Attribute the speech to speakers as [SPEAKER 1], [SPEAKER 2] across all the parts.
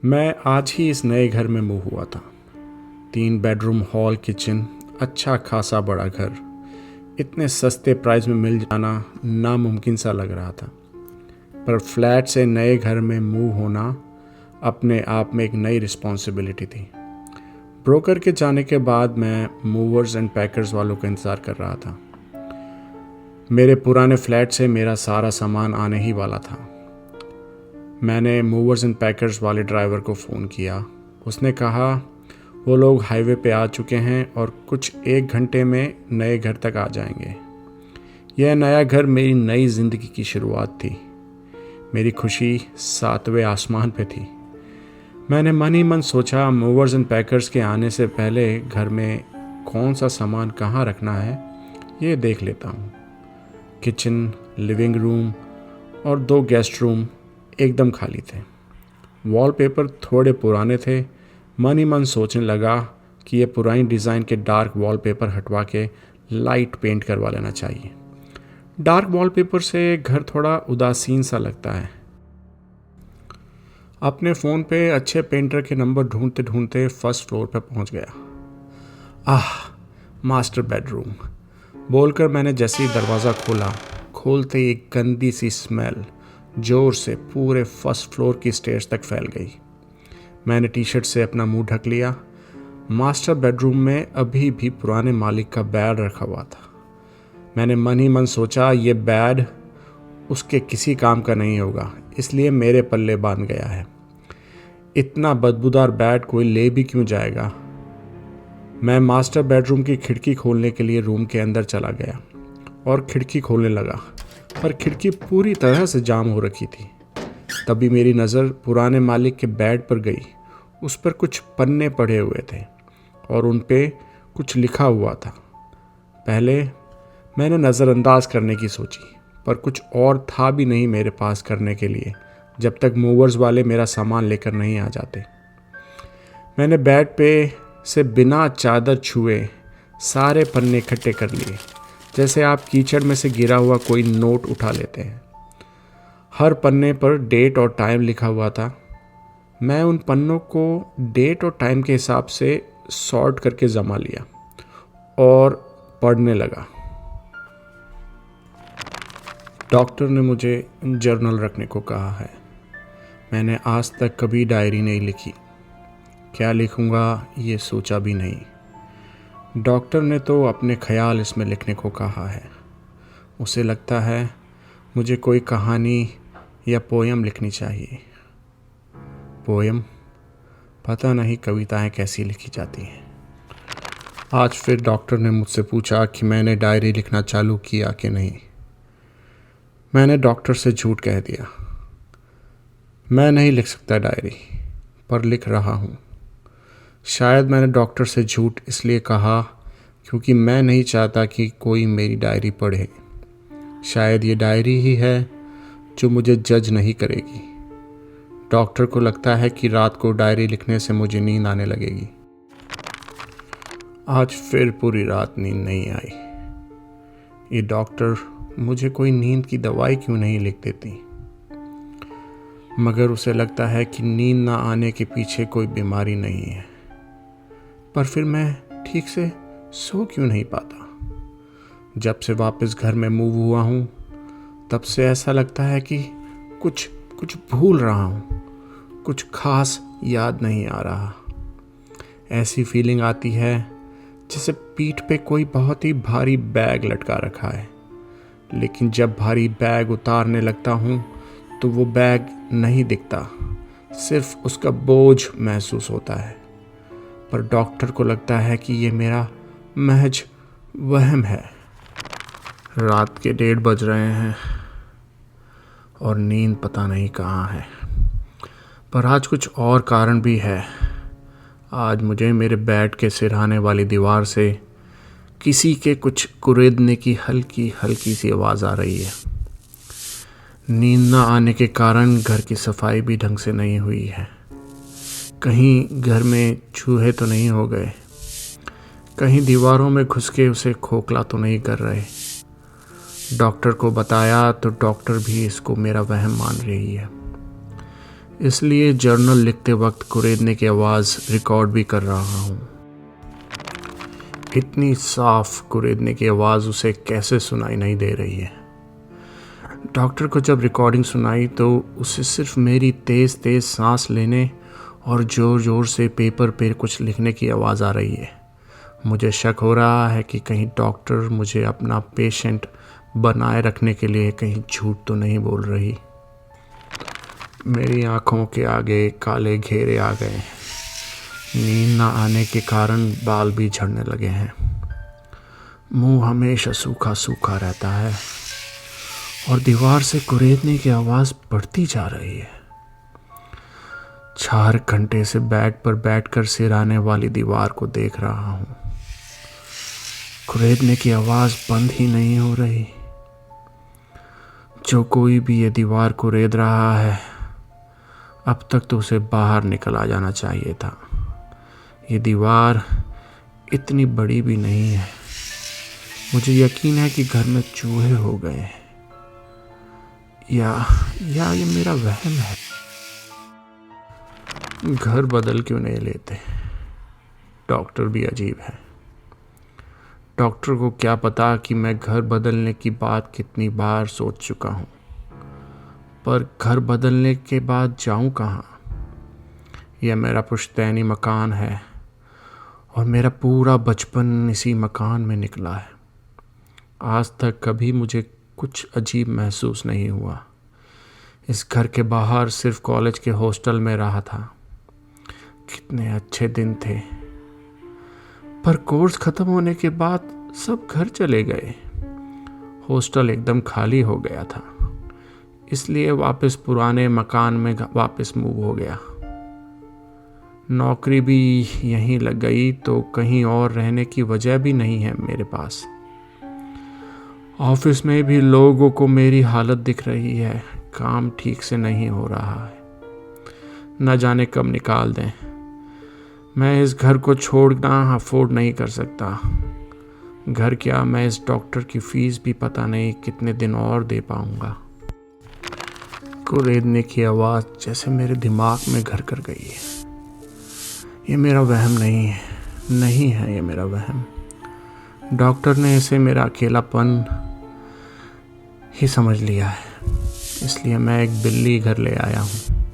[SPEAKER 1] मैं आज ही इस नए घर में मूव हुआ था। 3 बेडरूम, हॉल, किचन, अच्छा खासा बड़ा घर। इतने सस्ते प्राइस में मिल जाना नामुमकिन सा लग रहा था। पर फ्लैट से नए घर में मूव होना अपने आप में एक नई रिस्पॉन्सिबिलिटी थी। ब्रोकर के जाने के बाद मैं मूवर्स एंड पैकर्स वालों का इंतज़ार कर रहा था। मेरे पुराने फ्लैट से मेरा सारा सामान आने ही वाला था। मैंने मूवर्स एंड पैकर्स वाले ड्राइवर को फ़ोन किया। उसने कहा वो लोग हाईवे पे आ चुके हैं और कुछ 1 घंटे में नए घर तक आ जाएंगे। यह नया घर मेरी नई ज़िंदगी की शुरुआत थी। मेरी खुशी 7वें आसमान पे थी। मैंने मन ही मन सोचा, मूवर्स एंड पैकर्स के आने से पहले घर में कौन सा सामान कहाँ रखना है ये देख लेता हूँ। किचन, लिविंग रूम और 2 गेस्ट रूम एकदम खाली थे। वॉलपेपर थोड़े पुराने थे। मन ही मन सोचने लगा कि ये पुरानी डिज़ाइन के डार्क वॉलपेपर हटवा के लाइट पेंट करवा लेना चाहिए। डार्क वॉलपेपर से घर थोड़ा उदासीन सा लगता है। अपने फ़ोन पे अच्छे पेंटर के नंबर ढूंढते ढूंढते फर्स्ट फ्लोर पर पहुंच गया। मास्टर बेडरूम बोलकर मैंने जैसे ही दरवाज़ा खोला, खोलते ही एक गंदी सी स्मेल ज़ोर से पूरे फर्स्ट फ्लोर की स्टेयर्स तक फैल गई। मैंने टी-शर्ट से अपना मुंह ढक लिया। मास्टर बेडरूम में अभी भी पुराने मालिक का बेड रखा हुआ था। मैंने मन ही मन सोचा, ये बेड उसके किसी काम का नहीं होगा, इसलिए मेरे पल्ले बांध गया है। इतना बदबूदार बेड कोई ले भी क्यों जाएगा। मैं मास्टर बेडरूम की खिड़की खोलने के लिए रूम के अंदर चला गया और खिड़की खोलने लगा, पर खिड़की पूरी तरह से जाम हो रखी थी। तभी मेरी नज़र पुराने मालिक के बेड पर गई। उस पर कुछ पन्ने पड़े हुए थे और उन पे कुछ लिखा हुआ था। पहले मैंने नज़रअंदाज करने की सोची, पर कुछ और था भी नहीं मेरे पास करने के लिए जब तक मूवर्स वाले मेरा सामान लेकर नहीं आ जाते। मैंने बेड पे से बिना चादर छुए सारे पन्ने इकट्ठे कर लिए, जैसे आप कीचड़ में से गिरा हुआ कोई नोट उठा लेते हैं। हर पन्ने पर डेट और टाइम लिखा हुआ था। मैं उन पन्नों को डेट और टाइम के हिसाब से सॉर्ट करके जमा लिया और पढ़ने लगा। डॉक्टर ने मुझे जर्नल रखने को कहा है। मैंने आज तक कभी डायरी नहीं लिखी। क्या लिखूंगा ये सोचा भी नहीं। डॉक्टर ने तो अपने ख्याल इसमें लिखने को कहा है। उसे लगता है मुझे कोई कहानी या पोयम लिखनी चाहिए। पोयम? पता नहीं कविताएं कैसी लिखी जाती हैं। आज फिर डॉक्टर ने मुझसे पूछा कि मैंने डायरी लिखना चालू किया कि नहीं। मैंने डॉक्टर से झूठ कह दिया। मैं नहीं लिख सकता डायरी, पर लिख रहा हूँ। शायद मैंने डॉक्टर से झूठ इसलिए कहा क्योंकि मैं नहीं चाहता कि कोई मेरी डायरी पढ़े। शायद ये डायरी ही है जो मुझे जज नहीं करेगी। डॉक्टर को लगता है कि रात को डायरी लिखने से मुझे नींद आने लगेगी। आज फिर पूरी रात नींद नहीं आई। ये डॉक्टर मुझे कोई नींद की दवाई क्यों नहीं लिख देती। मगर उसे लगता है कि नींद ना आने के पीछे कोई बीमारी नहीं है। पर फिर मैं ठीक से सो क्यों नहीं पाता। जब से वापस घर में मूव हुआ हूँ तब से ऐसा लगता है कि कुछ भूल रहा हूँ, कुछ खास याद नहीं आ रहा। ऐसी फीलिंग आती है जैसे पीठ पे कोई बहुत ही भारी बैग लटका रखा है, लेकिन जब भारी बैग उतारने लगता हूँ तो वो बैग नहीं दिखता, सिर्फ उसका बोझ महसूस होता है। पर डॉक्टर को लगता है कि ये मेरा महज वहम है। रात के 1:30 बज रहे हैं और नींद पता नहीं कहाँ है। पर आज कुछ और कारण भी है। आज मुझे मेरे बेड के सिरहाने वाली दीवार से किसी के कुछ कुरेदने की हल्की हल्की सी आवाज़ आ रही है। नींद न आने के कारण घर की सफाई भी ढंग से नहीं हुई है। कहीं घर में चूहे तो नहीं हो गए, कहीं दीवारों में घुस के उसे खोखला तो नहीं कर रहे। डॉक्टर को बताया तो डॉक्टर भी इसको मेरा वहम मान रही है। इसलिए जर्नल लिखते वक्त कुरेदने की आवाज़ रिकॉर्ड भी कर रहा हूँ। इतनी साफ कुरेदने की आवाज़ उसे कैसे सुनाई नहीं दे रही है। डॉक्टर को जब रिकॉर्डिंग सुनाई तो उसे सिर्फ मेरी तेज़ तेज़ सांस लेने और ज़ोर ज़ोर से पेपर पे कुछ लिखने की आवाज़ आ रही है। मुझे शक हो रहा है कि कहीं डॉक्टर मुझे अपना पेशेंट बनाए रखने के लिए कहीं झूठ तो नहीं बोल रही। मेरी आंखों के आगे काले घेरे आ गए हैं। नींद न आने के कारण बाल भी झड़ने लगे हैं। मुंह हमेशा सूखा सूखा रहता है और दीवार से कुरेदने की आवाज़ बढ़ती जा रही है। 4 घंटे से बेड पर बैठकर सिराने वाली दीवार को देख रहा हूँ। कुरेदने की आवाज़ बंद ही नहीं हो रही। जो कोई भी ये दीवार कुरेद रहा है, अब तक तो उसे बाहर निकल आ जाना चाहिए था। ये दीवार इतनी बड़ी भी नहीं है। मुझे यकीन है कि घर में चूहे हो गए हैं, या ये मेरा वहम है। घर बदल क्यों नहीं लेते? डॉक्टर भी अजीब है। डॉक्टर को क्या पता कि मैं घर बदलने की बात कितनी बार सोच चुका हूँ, पर घर बदलने के बाद जाऊँ कहाँ? यह मेरा पुश्तैनी मकान है और मेरा पूरा बचपन इसी मकान में निकला है। आज तक कभी मुझे कुछ अजीब महसूस नहीं हुआ। इस घर के बाहर सिर्फ कॉलेज के हॉस्टल में रहा था। कितने अच्छे दिन थे, पर कोर्स ख़त्म होने के बाद सब घर चले गए। हॉस्टल एकदम खाली हो गया था, इसलिए वापस पुराने मकान में वापस मूव हो गया। नौकरी भी यहीं लग गई तो कहीं और रहने की वजह भी नहीं है मेरे पास। ऑफिस में भी लोगों को मेरी हालत दिख रही है। काम ठीक से नहीं हो रहा है, न जाने कब निकाल दें। मैं इस घर को छोड़ना अफोर्ड नहीं कर सकता। घर क्या, मैं इस डॉक्टर की फीस भी पता नहीं कितने दिन और दे पाऊंगा। कुरेदने की आवाज़ जैसे मेरे दिमाग में घर कर गई है। ये मेरा वहम नहीं है ये मेरा वहम। डॉक्टर ने इसे मेरा अकेलापन ही समझ लिया है, इसलिए मैं एक बिल्ली घर ले आया हूँ।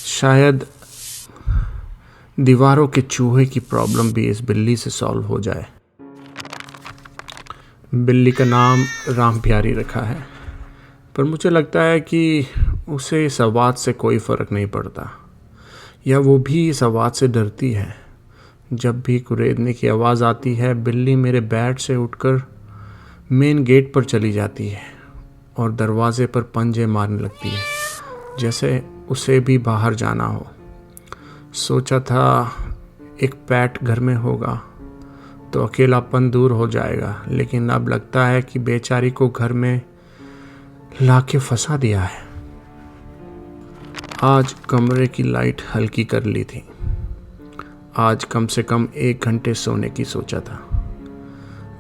[SPEAKER 1] शायद दीवारों के चूहे की प्रॉब्लम भी इस बिल्ली से सॉल्व हो जाए। बिल्ली का नाम राम प्यारी रखा है, पर मुझे लगता है कि उसे इस आवाज़ से कोई फ़र्क नहीं पड़ता, या वो भी इस आवाज़ से डरती है। जब भी कुरेदने की आवाज़ आती है, बिल्ली मेरे बेड से उठकर मेन गेट पर चली जाती है और दरवाजे पर पंजे मारने लगती है, जैसे उसे भी बाहर जाना हो। सोचा था एक पेट घर में होगा तो अकेलापन दूर हो जाएगा, लेकिन अब लगता है कि बेचारी को घर में लाके फंसा दिया है। आज कमरे की लाइट हल्की कर ली थी। आज कम से कम 1 घंटे सोने की सोचा था,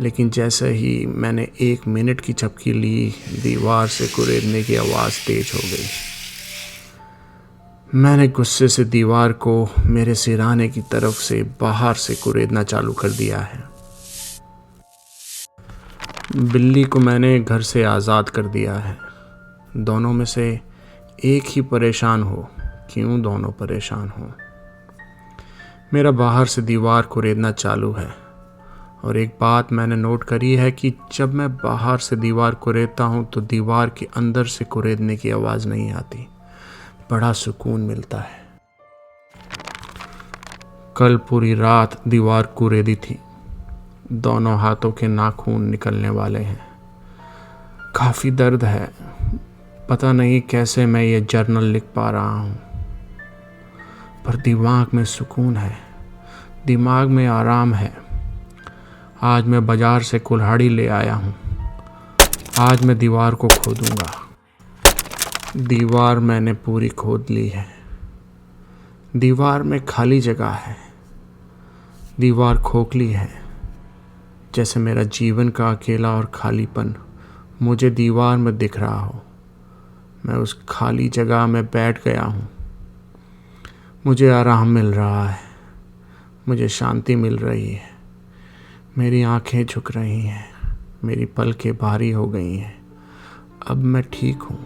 [SPEAKER 1] लेकिन जैसे ही मैंने 1 मिनट की झपकी ली, दीवार से कुरेदने की आवाज़ तेज हो गई। मैंने गुस्से से दीवार को मेरे सिरहाने की तरफ से बाहर से कुरेदना चालू कर दिया है। बिल्ली को मैंने घर से आज़ाद कर दिया है। दोनों में से एक ही परेशान हो। क्यों दोनों परेशान हो? मेरा बाहर से दीवार कुरेदना चालू है, और एक बात मैंने नोट करी है कि जब मैं बाहर से दीवार कुरेदता हूँ तो दीवार के अंदर से कुरेदने की आवाज़ नहीं आती। बड़ा सुकून मिलता है। कल पूरी रात दीवार कुरेदी थी। दोनों हाथों के नाखून निकलने वाले हैं। काफ़ी दर्द है। पता नहीं कैसे मैं ये जर्नल लिख पा रहा हूँ, पर दिमाग में सुकून है, दिमाग में आराम है। आज मैं बाजार से कुल्हाड़ी ले आया हूँ। आज मैं दीवार को खोदूंगा। दीवार मैंने पूरी खोद ली है। दीवार में खाली जगह है। दीवार खोखली है, जैसे मेरा जीवन का अकेला और खालीपन मुझे दीवार में दिख रहा हो। मैं उस खाली जगह में बैठ गया हूँ। मुझे आराम मिल रहा है, मुझे शांति मिल रही है। मेरी आंखें झुक रही हैं, मेरी पलकें भारी हो गई हैं। अब मैं ठीक हूँ,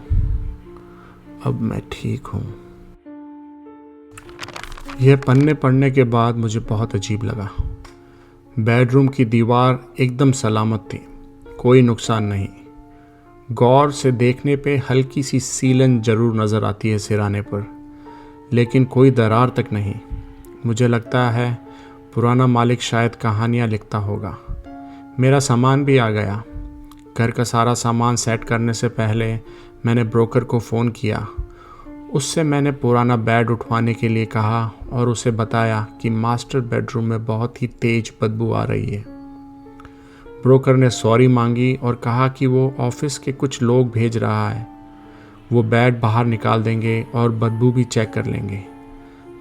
[SPEAKER 1] अब मैं ठीक हूँ। यह पन्ने पढ़ने के बाद मुझे बहुत अजीब लगा। बेडरूम की दीवार एकदम सलामत थी, कोई नुकसान नहीं। गौर से देखने पे हल्की सी सीलन जरूर नज़र आती है सिराने पर, लेकिन कोई दरार तक नहीं। मुझे लगता है पुराना मालिक शायद कहानियाँ लिखता होगा। मेरा सामान भी आ गया। घर का सारा सामान सेट करने से पहले मैंने ब्रोकर को फ़ोन किया। उससे मैंने पुराना बेड उठवाने के लिए कहा और उसे बताया कि मास्टर बेडरूम में बहुत ही तेज बदबू आ रही है। ब्रोकर ने सॉरी मांगी और कहा कि वो ऑफिस के कुछ लोग भेज रहा है, वो बेड बाहर निकाल देंगे और बदबू भी चेक कर लेंगे।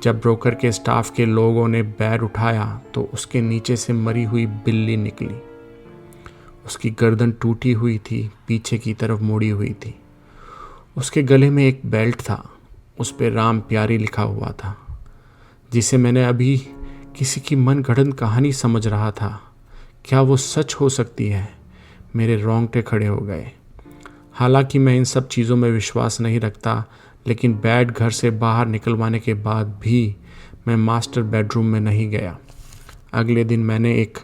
[SPEAKER 1] जब ब्रोकर के स्टाफ के लोगों ने बेड उठाया तो उसके नीचे से मरी हुई बिल्ली निकली। उसकी गर्दन टूटी हुई थी, पीछे की तरफ मुड़ी हुई थी। उसके गले में एक बेल्ट था, उस पर राम प्यारी लिखा हुआ था, जिसे मैंने अभी किसी की मनगढ़ंत कहानी समझ रहा था। क्या वो सच हो सकती है? मेरे रोंगटे खड़े हो गए। हालांकि मैं इन सब चीज़ों में विश्वास नहीं रखता, लेकिन बेड घर से बाहर निकलवाने के बाद भी मैं मास्टर बेडरूम में नहीं गया। अगले दिन मैंने एक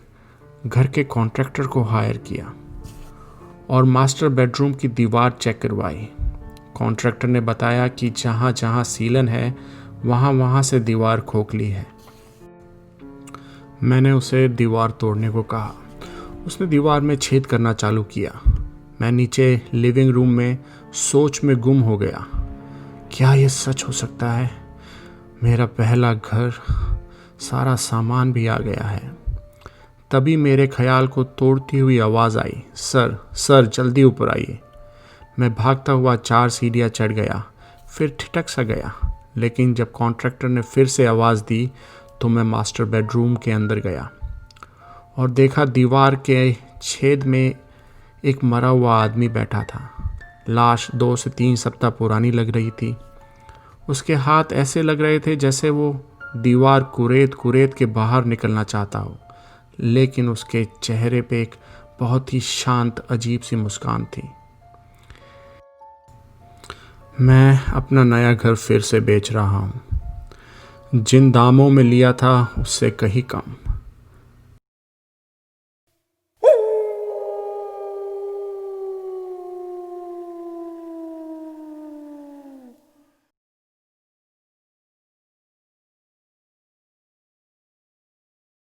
[SPEAKER 1] घर के कॉन्ट्रैक्टर को हायर किया और मास्टर बेडरूम की दीवार चेक करवाई। कॉन्ट्रैक्टर ने बताया कि जहाँ जहाँ सीलन है वहाँ वहाँ से दीवार खोखली है। मैंने उसे दीवार तोड़ने को कहा। उसने दीवार में छेद करना चालू किया। मैं नीचे लिविंग रूम में सोच में गुम हो गया। क्या ये सच हो सकता है? मेरा पहला घर, सारा सामान भी आ गया है। तभी मेरे ख्याल को तोड़ती हुई आवाज़ आई, सर सर जल्दी ऊपर आइए। मैं भागता हुआ 4 सीढ़ियाँ चढ़ गया, फिर ठिठक सा गया। लेकिन जब कॉन्ट्रैक्टर ने फिर से आवाज़ दी तो मैं मास्टर बेडरूम के अंदर गया और देखा दीवार के छेद में एक मरा हुआ आदमी बैठा था। लाश 2 से 3 सप्ताह पुरानी लग रही थी। उसके हाथ ऐसे लग रहे थे जैसे वो दीवार कुरेद कुरेद के बाहर निकलना चाहता हो, लेकिन उसके चेहरे पे एक बहुत ही शांत अजीब सी मुस्कान थी। मैं अपना नया घर फिर से बेच रहा हूँ, जिन दामों में लिया था उससे कहीं कम।